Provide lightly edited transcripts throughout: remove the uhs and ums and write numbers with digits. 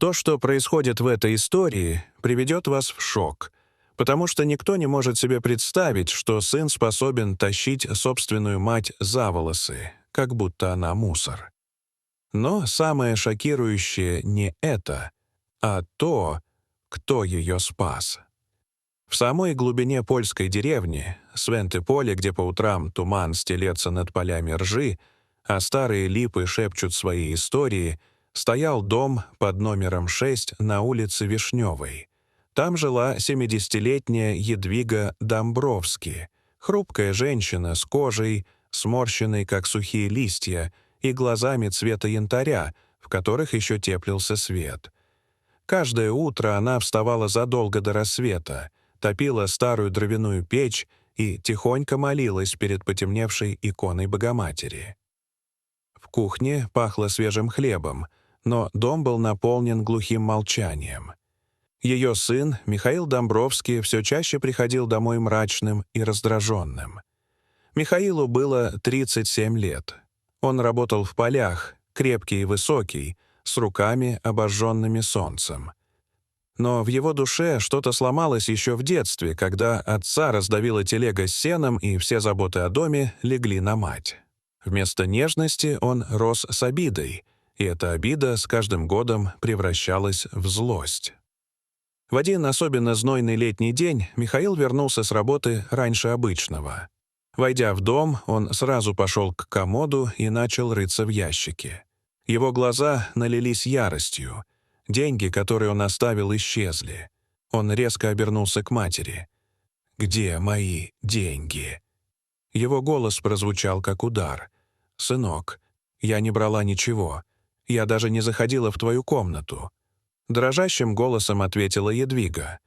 То, что происходит в этой истории, приведет вас в шок, потому что никто не может себе представить, что сын способен тащить собственную мать за волосы, как будто она мусор. Но самое шокирующее не это, а то, кто ее спас. В самой глубине польской деревни, Свенте-Поле, где по утрам туман стелется над полями ржи, а старые липы шепчут свои истории, стоял дом под номером 6 на улице Вишневой. Там жила 70-летняя Едвига Домбровски, хрупкая женщина с кожей, сморщенной, как сухие листья, и глазами цвета янтаря, в которых еще теплился свет. Каждое утро она вставала задолго до рассвета, топила старую дровяную печь и тихонько молилась перед потемневшей иконой Богоматери. В кухне пахло свежим хлебом, но дом был наполнен глухим молчанием. Ее сын, Михаил Домбровский, все чаще приходил домой мрачным и раздраженным. Михаилу было 37 лет. Он работал в полях, крепкий и высокий, с руками, обожженными солнцем. Но в его душе что-то сломалось еще в детстве, когда отца раздавила телега с сеном, и все заботы о доме легли на мать. Вместо нежности он рос с обидой, и эта обида с каждым годом превращалась в злость. В один особенно знойный летний день Михаил вернулся с работы раньше обычного. Войдя в дом, он сразу пошел к комоду и начал рыться в ящике. Его глаза налились яростью. Деньги, которые он оставил, исчезли. Он резко обернулся к матери. «Где мои деньги?» Его голос прозвучал как удар. «Сынок, я не брала ничего. Я даже не заходила в твою комнату». Дрожащим голосом ответила Едвига.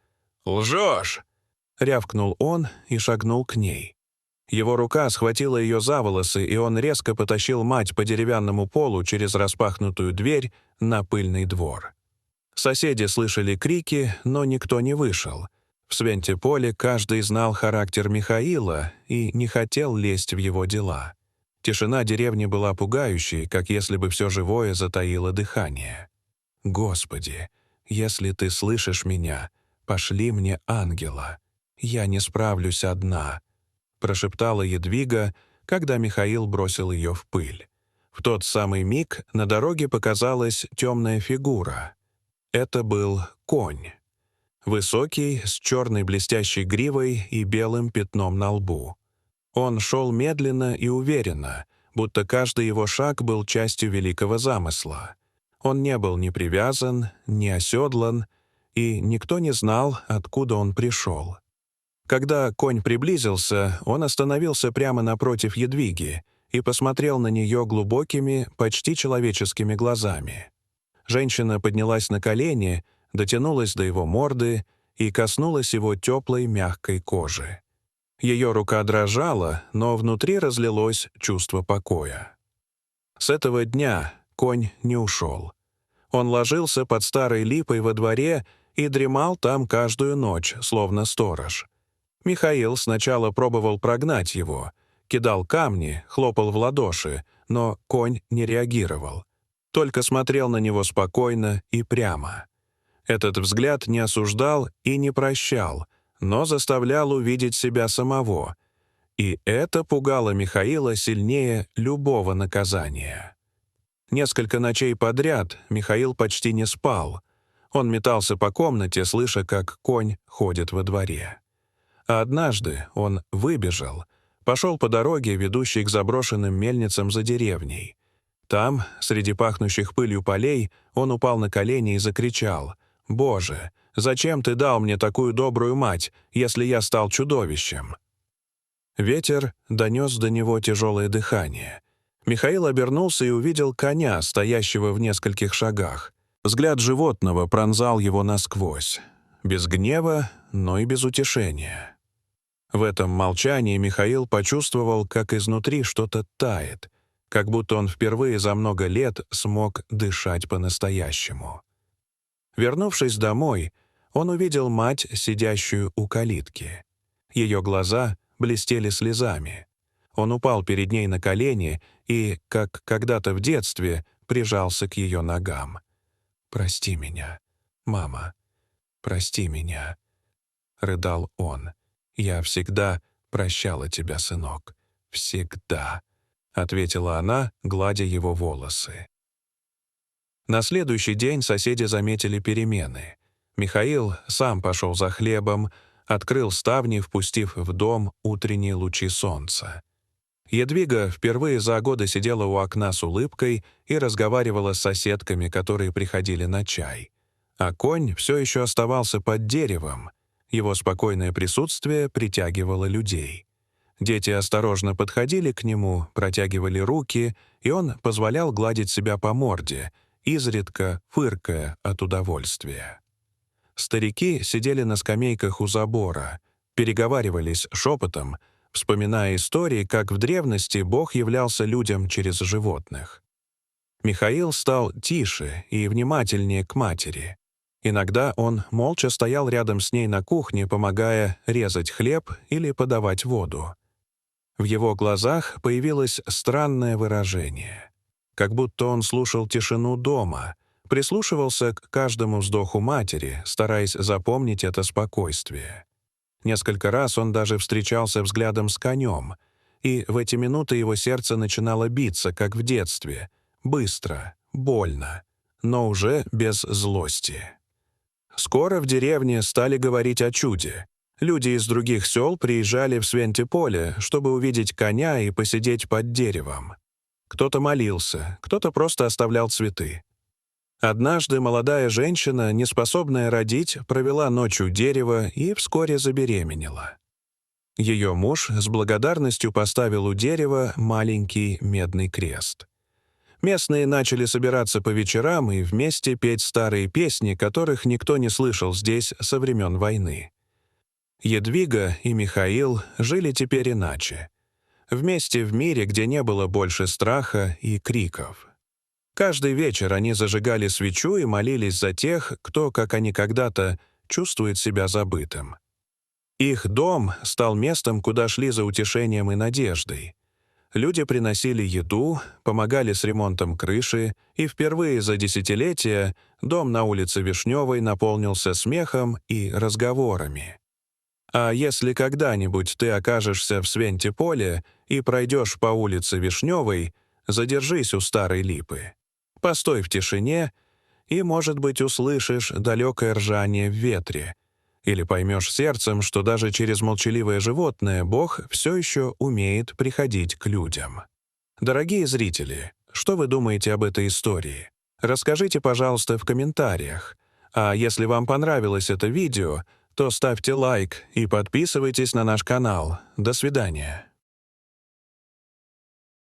«Лжешь!» — рявкнул он и шагнул к ней. Его рука схватила ее за волосы, и он резко потащил мать по деревянному полу через распахнутую дверь на пыльный двор. Соседи слышали крики, но никто не вышел. В Свенте-Поле каждый знал характер Михаила и не хотел лезть в его дела. Тишина деревни была пугающей, как если бы все живое затаило дыхание. «Господи, если ты слышишь меня, пошли мне ангела. Я не справлюсь одна», — прошептала Едвига, когда Михаил бросил ее в пыль. В тот самый миг на дороге показалась темная фигура. Это был конь. Высокий, с черной блестящей гривой и белым пятном на лбу. Он шел медленно и уверенно, будто каждый его шаг был частью великого замысла. Он не был ни привязан, ни оседлан, и никто не знал, откуда он пришел. Когда конь приблизился, он остановился прямо напротив Едвиги и посмотрел на нее глубокими, почти человеческими глазами. Женщина поднялась на колени, дотянулась до его морды и коснулась его теплой мягкой кожи. Ее рука дрожала, но внутри разлилось чувство покоя. С этого дня конь не ушел. Он ложился под старой липой во дворе и дремал там каждую ночь, словно сторож. Михаил сначала пробовал прогнать его, кидал камни, хлопал в ладоши, но конь не реагировал. Только смотрел на него спокойно и прямо. Этот взгляд не осуждал и не прощал, но заставлял увидеть себя самого. И это пугало Михаила сильнее любого наказания. Несколько ночей подряд Михаил почти не спал. Он метался по комнате, слыша, как конь ходит во дворе. А однажды он выбежал, пошел по дороге, ведущей к заброшенным мельницам за деревней. Там, среди пахнущих пылью полей, он упал на колени и закричал: «Боже, зачем ты дал мне такую добрую мать, если я стал чудовищем?» Ветер донес до него тяжелое дыхание. Михаил обернулся и увидел коня, стоящего в нескольких шагах. Взгляд животного пронзал его насквозь. Без гнева, но и без утешения. В этом молчании Михаил почувствовал, как изнутри что-то тает, как будто он впервые за много лет смог дышать по-настоящему. Вернувшись домой, он увидел мать, сидящую у калитки. Ее глаза блестели слезами. Он упал перед ней на колени и, как когда-то в детстве, прижался к ее ногам. «Прости меня, мама, прости меня», — рыдал он. «Я всегда прощала тебя, сынок, всегда», — ответила она, гладя его волосы. На следующий день соседи заметили перемены. Михаил сам пошел за хлебом, открыл ставни, впустив в дом утренние лучи солнца. Едвига впервые за годы сидела у окна с улыбкой и разговаривала с соседками, которые приходили на чай. А конь все еще оставался под деревом. Его спокойное присутствие притягивало людей. Дети осторожно подходили к нему, протягивали руки, и он позволял гладить себя по морде, изредка фыркая от удовольствия. Старики сидели на скамейках у забора, переговаривались шепотом, вспоминая истории, как в древности Бог являлся людям через животных. Михаил стал тише и внимательнее к матери. Иногда он молча стоял рядом с ней на кухне, помогая резать хлеб или подавать воду. В его глазах появилось странное выражение. Как будто он слушал тишину дома, прислушивался к каждому вздоху матери, стараясь запомнить это спокойствие. Несколько раз он даже встречался взглядом с конем, и в эти минуты его сердце начинало биться, как в детстве, быстро, больно, но уже без злости. Скоро в деревне стали говорить о чуде. Люди из других сел приезжали в Свентеполе, чтобы увидеть коня и посидеть под деревом. Кто-то молился, кто-то просто оставлял цветы. Однажды молодая женщина, неспособная родить, провела ночь у дерева и вскоре забеременела. Ее муж с благодарностью поставил у дерева маленький медный крест. Местные начали собираться по вечерам и вместе петь старые песни, которых никто не слышал здесь со времен войны. Едвига и Михаил жили теперь иначе. Вместе в мире, где не было больше страха и криков. Каждый вечер они зажигали свечу и молились за тех, кто, как они когда-то, чувствует себя забытым. Их дом стал местом, куда шли за утешением и надеждой. Люди приносили еду, помогали с ремонтом крыши, и впервые за десятилетия дом на улице Вишневой наполнился смехом и разговорами. А если когда-нибудь ты окажешься в Свентеполе и пройдешь по улице Вишневой, задержись у старой липы. Постой в тишине, и, может быть, услышишь далекое ржание в ветре, или поймешь сердцем, что даже через молчаливое животное Бог все еще умеет приходить к людям. Дорогие зрители, что вы думаете об этой истории? Расскажите, пожалуйста, в комментариях. А если вам понравилось это видео, то ставьте лайк и подписывайтесь на наш канал. До свидания.